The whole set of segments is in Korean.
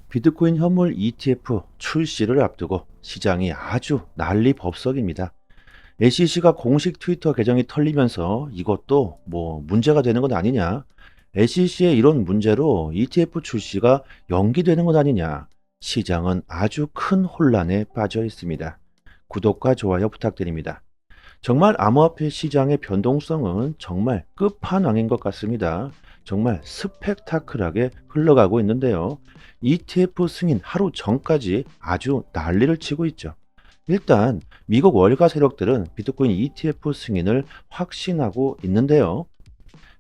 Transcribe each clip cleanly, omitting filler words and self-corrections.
비트코인 현물 ETF 출시를 앞두고 시장이 아주 난리법석입니다. SEC가 공식 트위터 계정이 털리면서 이것도 문제가 되는 것 아니냐? SEC의 이런 문제로 ETF 출시가 연기되는 것 아니냐? 시장은 아주 큰 혼란에 빠져 있습니다. 구독과 좋아요 부탁드립니다. 정말 암호화폐 시장의 변동성은 정말 끝판왕인 것 같습니다. 정말 스펙타클하게 흘러가고 있는데요. ETF 승인 하루 전까지 아주 난리를 치고 있죠. 일단 미국 월가 세력들은 비트코인 ETF 승인을 확신하고 있는데요.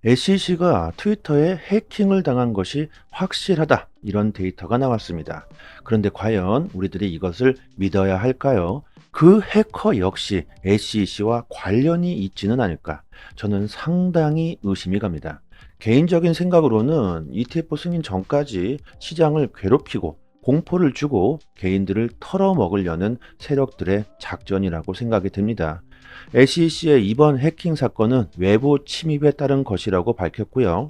SEC가 트위터에 해킹을 당한 것이 확실하다, 이런 데이터가 나왔습니다. 그런데 과연 우리들이 이것을 믿어야 할까요? 그 해커 역시 SEC와 관련이 있지는 않을까? 저는 상당히 의심이 갑니다. 개인적인 생각으로는 ETF 승인 전까지 시장을 괴롭히고 공포를 주고 개인들을 털어먹으려는 세력들의 작전이라고 생각이 듭니다. SEC의 이번 해킹 사건은 외부 침입에 따른 것이라고 밝혔고요.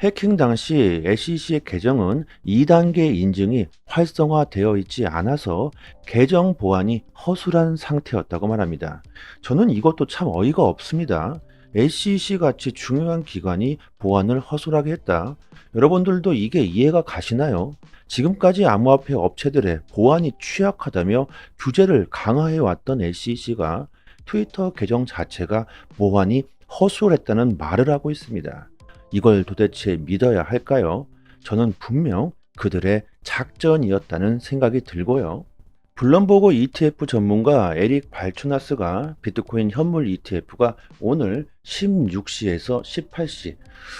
해킹 당시 SEC의 계정은 2단계 인증이 활성화되어 있지 않아서 계정 보안이 허술한 상태였다고 말합니다. 저는 이것도 참 어이가 없습니다. SEC 같이 중요한 기관이 보안을 허술하게 했다. 여러분들도 이게 이해가 가시나요? 지금까지 암호화폐 업체들의 보안이 취약하다며 규제를 강화해 왔던 SEC가 트위터 계정 자체가 보안이 허술했다는 말을 하고 있습니다. 이걸 도대체 믿어야 할까요? 저는 분명 그들의 작전이었다는 생각이 들고요. 블룸버그 ETF 전문가 에릭 발추나스가 비트코인 현물 ETF가 오늘 16시에서 18시,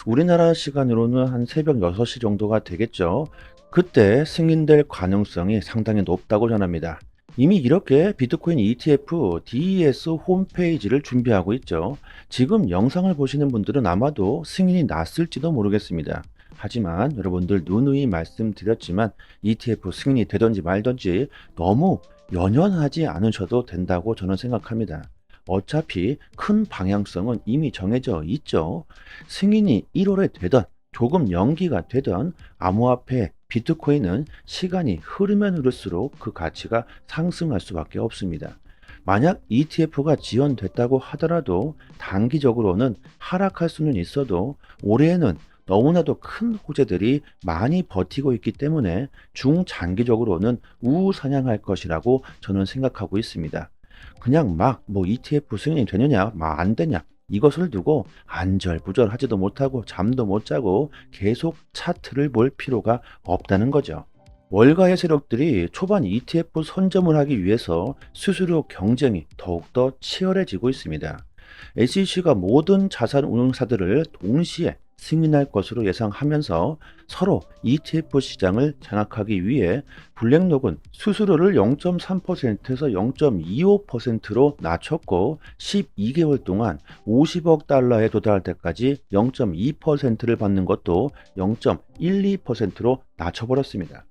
우리나라 시간으로는 한 새벽 6시 정도가 되겠죠. 그때 승인될 가능성이 상당히 높다고 전합니다. 이미 이렇게 비트코인 ETF DES 홈페이지를 준비하고 있죠. 지금 영상을 보시는 분들은 아마도 승인이 났을지도 모르겠습니다. 하지만 여러분들 누누이 말씀드렸지만 ETF 승인이 되든지 말든지 너무 연연하지 않으셔도 된다고 저는 생각합니다. 어차피 큰 방향성은 이미 정해져 있죠. 승인이 1월에 되든 조금 연기가 되든 암호화폐 비트코인은 시간이 흐르면 흐를수록 그 가치가 상승할 수밖에 없습니다. 만약 ETF가 지원됐다고 하더라도 단기적으로는 하락할 수는 있어도 올해에는 너무나도 큰 호재들이 많이 버티고 있기 때문에 중장기적으로는 우상향할 것이라고 저는 생각하고 있습니다. 그냥 막 ETF 승인이 되느냐, 안 되냐, 이것을 두고 안절부절하지도 못하고 잠도 못 자고 계속 차트를 볼 필요가 없다는 거죠. 월가의 세력들이 초반 ETF 선점을 하기 위해서 수수료 경쟁이 더욱더 치열해지고 있습니다. SEC가 모든 자산 운용사들을 동시에 승인할 것으로 예상하면서 서로 ETF 시장을 장악하기 위해 블랙록은 수수료를 0.3%에서 0.25%로 낮췄고 12개월 동안 50억 달러에 도달할 때까지 0.2%를 받는 것도 0.12%로 낮춰버렸습니다.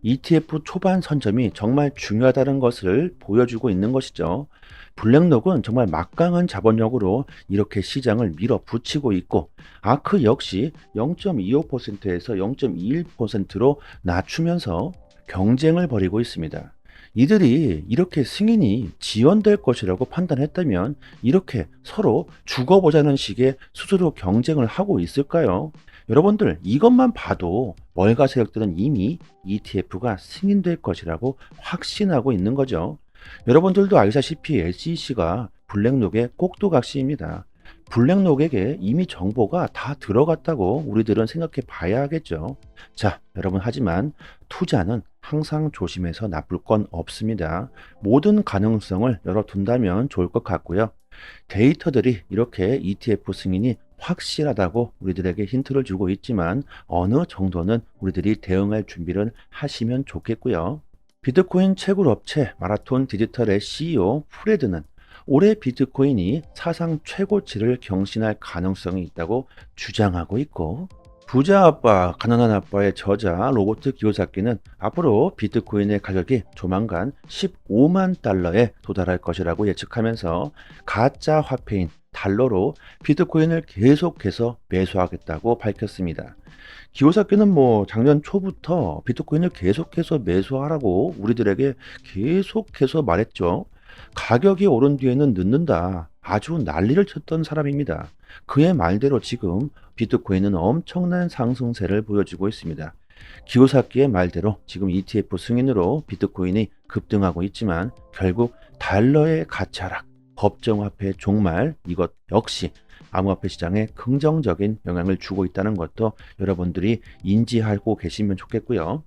ETF 초반 선점이 정말 중요하다는 것을 보여주고 있는 것이죠. 블랙록은 정말 막강한 자본력으로 이렇게 시장을 밀어붙이고 있고, 아크 역시 0.25%에서 0.21%로 낮추면서 경쟁을 벌이고 있습니다. 이들이 이렇게 승인이 지연될 것이라고 판단했다면 이렇게 서로 죽어보자는 식의 수수료 경쟁을 하고 있을까요? 여러분들 이것만 봐도 월가 세력들은 이미 ETF가 승인될 것이라고 확신하고 있는 거죠. 여러분들도 아시다시피 SEC가 블랙록의 꼭두각시입니다. 블랙록에게 이미 정보가 다 들어갔다고 우리들은 생각해 봐야 하겠죠. 자, 여러분, 하지만 투자는 항상 조심해서 나쁠 건 없습니다. 모든 가능성을 열어둔다면 좋을 것 같고요. 데이터들이 이렇게 ETF 승인이 확실하다고 우리들에게 힌트를 주고 있지만 어느 정도는 우리들이 대응할 준비를 하시면 좋겠고요. 비트코인 채굴 업체 마라톤 디지털의 CEO 프레드는 올해 비트코인이 사상 최고치를 경신할 가능성이 있다고 주장하고 있고, 부자 아빠, 가난한 아빠의 저자 로버트 기요사키는 앞으로 비트코인의 가격이 조만간 15만 달러에 도달할 것이라고 예측하면서 가짜 화폐인 달러로 비트코인을 계속해서 매수하겠다고 밝혔습니다. 기요사키는 작년 초부터 비트코인을 계속해서 매수하라고 우리들에게 계속해서 말했죠. 가격이 오른 뒤에는 늦는다. 아주 난리를 쳤던 사람입니다. 그의 말대로 지금 비트코인은 엄청난 상승세를 보여주고 있습니다. 기요사키의 말대로 지금 ETF 승인으로 비트코인이 급등하고 있지만 결국 달러의 가치 하락, 법정화폐 종말 이것 역시 암호화폐 시장에 긍정적인 영향을 주고 있다는 것도 여러분들이 인지하고 계시면 좋겠고요.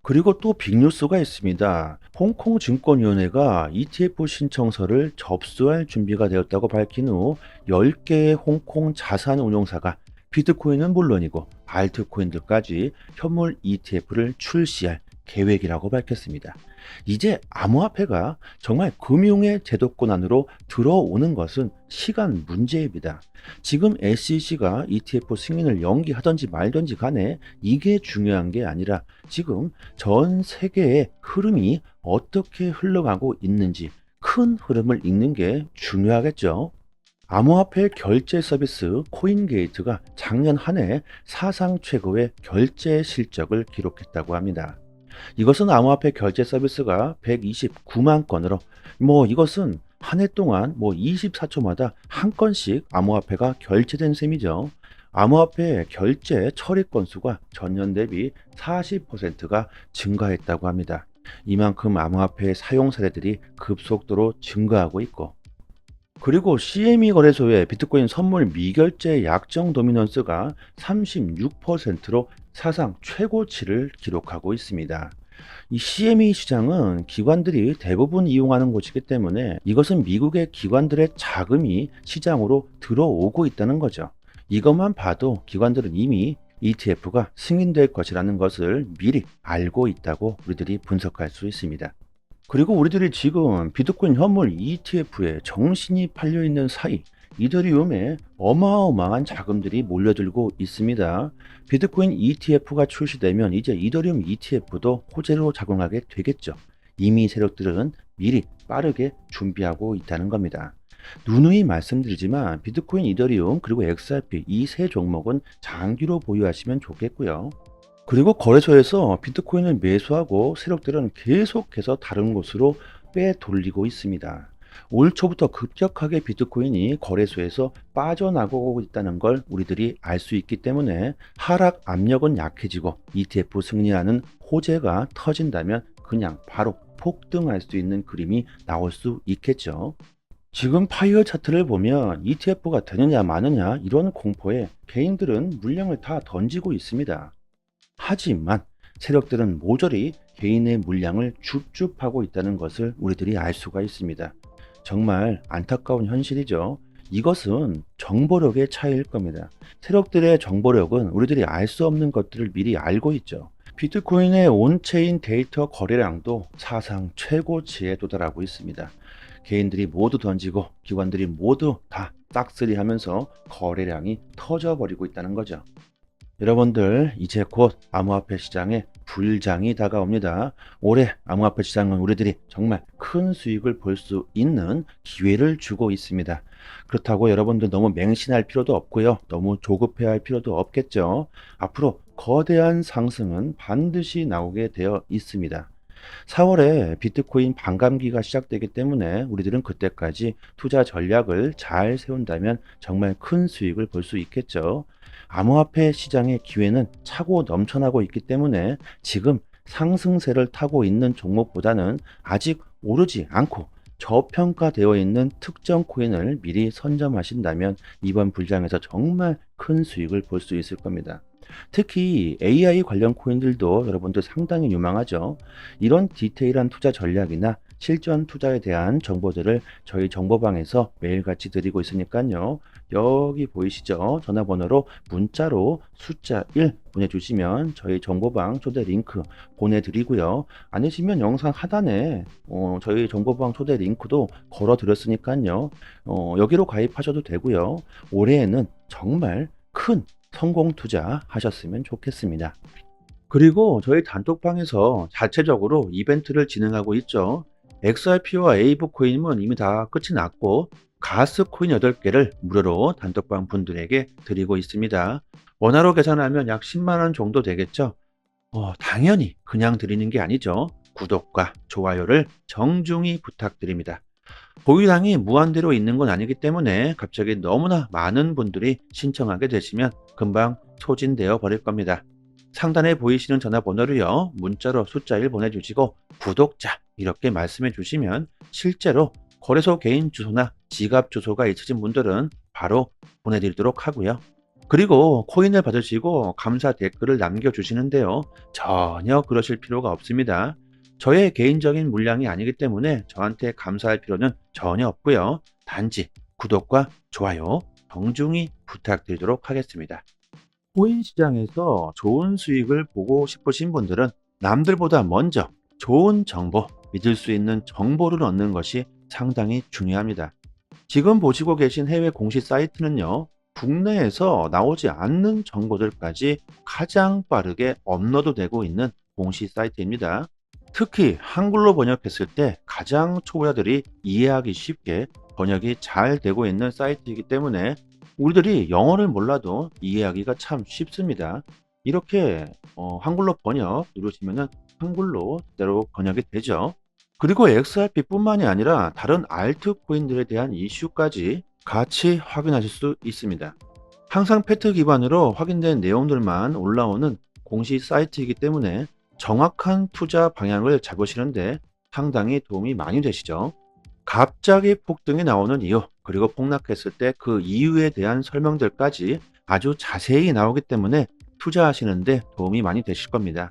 그리고 또 빅뉴스가 있습니다. 홍콩 증권위원회가 ETF 신청서를 접수할 준비가 되었다고 밝힌 후 10개의 홍콩 자산 운용사가 비트코인은 물론이고 알트코인들까지 현물 ETF를 출시할 계획이라고 밝혔습니다. 이제 암호화폐가 정말 금융의 제도권 안으로 들어오는 것은 시간 문제입니다. 지금 SEC가 ETF 승인을 연기하든지 말든지 간에 이게 중요한 게 아니라 지금 전 세계의 흐름이 어떻게 흘러가고 있는지 큰 흐름을 읽는 게 중요하겠죠. 암호화폐 결제 서비스 코인게이트가 작년 한 해 사상 최고의 결제 실적을 기록했다고 합니다. 이것은 암호화폐 결제 서비스가 129만 건으로 이것은 한 해 동안 24초마다 한 건씩 암호화폐가 결제된 셈이죠. 암호화폐 결제 처리 건수가 전년 대비 40%가 증가했다고 합니다. 이만큼 암호화폐 사용 사례들이 급속도로 증가하고 있고 그리고 CME 거래소의 비트코인 선물 미결제 약정 도미넌스가 36%로 사상 최고치를 기록하고 있습니다. 이 CME 시장은 기관들이 대부분 이용하는 곳이기 때문에 이것은 미국의 기관들의 자금이 시장으로 들어오고 있다는 거죠. 이것만 봐도 기관들은 이미 ETF가 승인될 것이라는 것을 미리 알고 있다고 우리들이 분석할 수 있습니다. 그리고 우리들이 지금 비트코인 현물 ETF에 정신이 팔려 있는 사이 이더리움에 어마어마한 자금들이 몰려들고 있습니다. 비트코인 ETF가 출시되면 이제 이더리움 ETF도 호재로 작용하게 되겠죠. 이미 세력들은 미리 빠르게 준비하고 있다는 겁니다. 누누이 말씀드리지만 비트코인, 이더리움 그리고 XRP 이 세 종목은 장기로 보유하시면 좋겠고요. 그리고 거래소에서 비트코인을 매수하고 세력들은 계속해서 다른 곳으로 빼돌리고 있습니다. 올 초부터 급격하게 비트코인이 거래소에서 빠져나가고 있다는 걸 우리들이 알 수 있기 때문에 하락 압력은 약해지고 ETF 승리하는 호재가 터진다면 그냥 바로 폭등할 수 있는 그림이 나올 수 있겠죠. 지금 파이어 차트를 보면 ETF가 되느냐 마느냐 이런 공포에 개인들은 물량을 다 던지고 있습니다. 하지만 세력들은 모조리 개인의 물량을 줍줍하고 있다는 것을 우리들이 알 수가 있습니다. 정말 안타까운 현실이죠. 이것은 정보력의 차이일 겁니다. 세력들의 정보력은 우리들이 알 수 없는 것들을 미리 알고 있죠. 비트코인의 온체인 데이터 거래량도 사상 최고치에 도달하고 있습니다. 개인들이 모두 던지고 기관들이 모두 다 싹쓸이 하면서 거래량이 터져버리고 있다는 거죠. 여러분들 이제 곧 암호화폐 시장에 불장이 다가옵니다. 올해 암호화폐 시장은 우리들이 정말 큰 수익을 볼 수 있는 기회를 주고 있습니다. 그렇다고 여러분들 너무 맹신할 필요도 없고요. 너무 조급해 할 필요도 없겠죠. 앞으로 거대한 상승은 반드시 나오게 되어 있습니다. 4월에 비트코인 반감기가 시작되기 때문에 우리들은 그때까지 투자 전략을 잘 세운다면 정말 큰 수익을 볼 수 있겠죠. 암호화폐 시장의 기회는 차고 넘쳐나고 있기 때문에 지금 상승세를 타고 있는 종목보다는 아직 오르지 않고 저평가되어 있는 특정 코인을 미리 선점하신다면 이번 불장에서 정말 큰 수익을 볼 수 있을 겁니다. 특히 AI 관련 코인들도 여러분들 상당히 유망하죠. 이런 디테일한 투자 전략이나 실전 투자에 대한 정보들을 저희 정보방에서 매일같이 드리고 있으니까요. 여기 보이시죠? 전화번호로 문자로 숫자 1 보내주시면 저희 정보방 초대 링크 보내드리고요. 아니시면 영상 하단에 저희 정보방 초대 링크도 걸어드렸으니까요. 여기로 가입하셔도 되고요. 올해에는 정말 큰 성공 투자하셨으면 좋겠습니다. 그리고 저희 단톡방에서 자체적으로 이벤트를 진행하고 있죠. XRP와 에이브 코인은 이미 다 끝이 났고 가스 코인 8개를 무료로 단톡방 분들에게 드리고 있습니다. 원화로 계산하면 약 10만 원 정도 되겠죠. 당연히 그냥 드리는 게 아니죠. 구독과 좋아요를 정중히 부탁드립니다. 보유량이 무한대로 있는 건 아니기 때문에 갑자기 너무나 많은 분들이 신청하게 되시면 금방 소진되어 버릴 겁니다. 상단에 보이시는 전화번호로요, 문자로 숫자 1 보내주시고 구독자 이렇게 말씀해 주시면 실제로 거래소 개인 주소나 지갑 주소가 있으신 분들은 바로 보내드리도록 하고요. 그리고 코인을 받으시고 감사 댓글을 남겨주시는데요, 전혀 그러실 필요가 없습니다. 저의 개인적인 물량이 아니기 때문에 저한테 감사할 필요는 전혀 없고요. 단지 구독과 좋아요 정중히 부탁드리도록 하겠습니다. 코인 시장에서 좋은 수익을 보고 싶으신 분들은 남들보다 먼저 좋은 정보, 믿을 수 있는 정보를 얻는 것이 상당히 중요합니다. 지금 보시고 계신 해외 공시 사이트는요, 국내에서 나오지 않는 정보들까지 가장 빠르게 업로드되고 있는 공시 사이트입니다. 특히 한글로 번역했을 때 가장 초보자들이 이해하기 쉽게 번역이 잘 되고 있는 사이트이기 때문에 우리들이 영어를 몰라도 이해하기가 참 쉽습니다. 이렇게 한글로 번역 누르시면은 한글로 그대로 번역이 되죠. 그리고 XRP뿐만이 아니라 다른 알트코인들에 대한 이슈까지 같이 확인하실 수 있습니다. 항상 팩트 기반으로 확인된 내용들만 올라오는 공시 사이트이기 때문에 정확한 투자 방향을 잡으시는데 상당히 도움이 많이 되시죠. 갑자기 폭등이 나오는 이유, 그리고 폭락했을 때 그 이유에 대한 설명들까지 아주 자세히 나오기 때문에 투자하시는데 도움이 많이 되실 겁니다.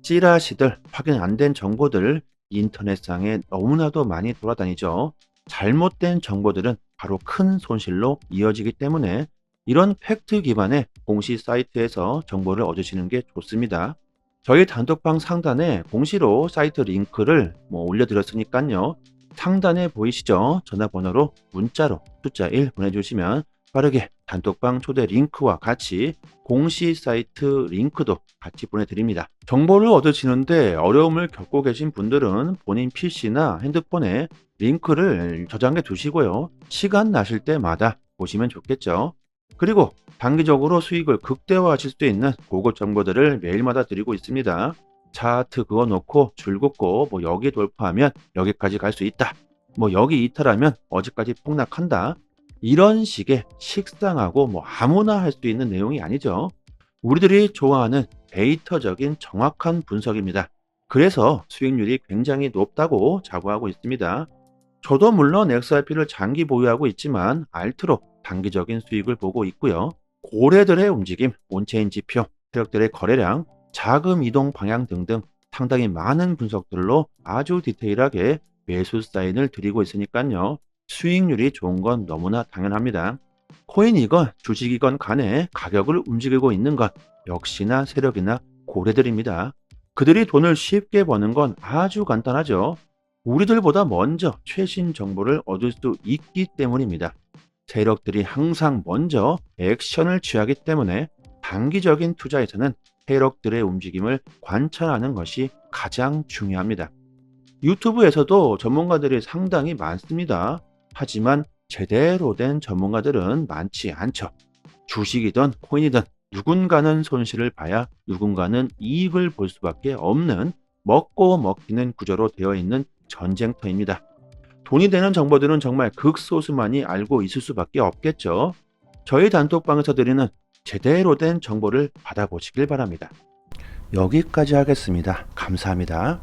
찌라시들, 확인 안 된 정보들 인터넷상에 너무나도 많이 돌아다니죠. 잘못된 정보들은 바로 큰 손실로 이어지기 때문에 이런 팩트 기반의 공시 사이트에서 정보를 얻으시는 게 좋습니다. 저희 단톡방 상단에 공시로 사이트 링크를 올려드렸으니까요. 상단에 보이시죠? 전화번호로 문자로 숫자 1 보내주시면 빠르게 단톡방 초대 링크와 같이 공시 사이트 링크도 같이 보내드립니다. 정보를 얻으시는데 어려움을 겪고 계신 분들은 본인 PC나 핸드폰에 링크를 저장해 두시고요. 시간 나실 때마다 보시면 좋겠죠. 그리고 단기적으로 수익을 극대화하실 수 있는 고급 정보들을 매일마다 드리고 있습니다. 차트 그어놓고 줄 긋고 여기 돌파하면 여기까지 갈 수 있다. 여기 이탈하면 어디까지 폭락한다. 이런 식의 식상하고 아무나 할 수 있는 내용이 아니죠. 우리들이 좋아하는 데이터적인 정확한 분석입니다. 그래서 수익률이 굉장히 높다고 자부하고 있습니다. 저도 물론 XRP를 장기 보유하고 있지만 알트로 단기적인 수익을 보고 있고요. 고래들의 움직임, 온체인 지표, 세력들의 거래량, 자금 이동 방향 등등 상당히 많은 분석들로 아주 디테일하게 매수 사인을 드리고 있으니까요. 수익률이 좋은 건 너무나 당연합니다. 코인이건 주식이건 간에 가격을 움직이고 있는 건 역시나 세력이나 고래들입니다. 그들이 돈을 쉽게 버는 건 아주 간단하죠. 우리들보다 먼저 최신 정보를 얻을 수 있기 때문입니다. 세력들이 항상 먼저 액션을 취하기 때문에 단기적인 투자에서는 세력들의 움직임을 관찰하는 것이 가장 중요합니다. 유튜브에서도 전문가들이 상당히 많습니다. 하지만 제대로 된 전문가들은 많지 않죠. 주식이든 코인이든 누군가는 손실을 봐야 누군가는 이익을 볼 수밖에 없는 먹고 먹히는 구조로 되어 있는 전쟁터입니다. 돈이 되는 정보들은 정말 극소수만이 알고 있을 수밖에 없겠죠. 저희 단톡방에서 드리는 제대로 된 정보를 받아보시길 바랍니다. 여기까지 하겠습니다. 감사합니다.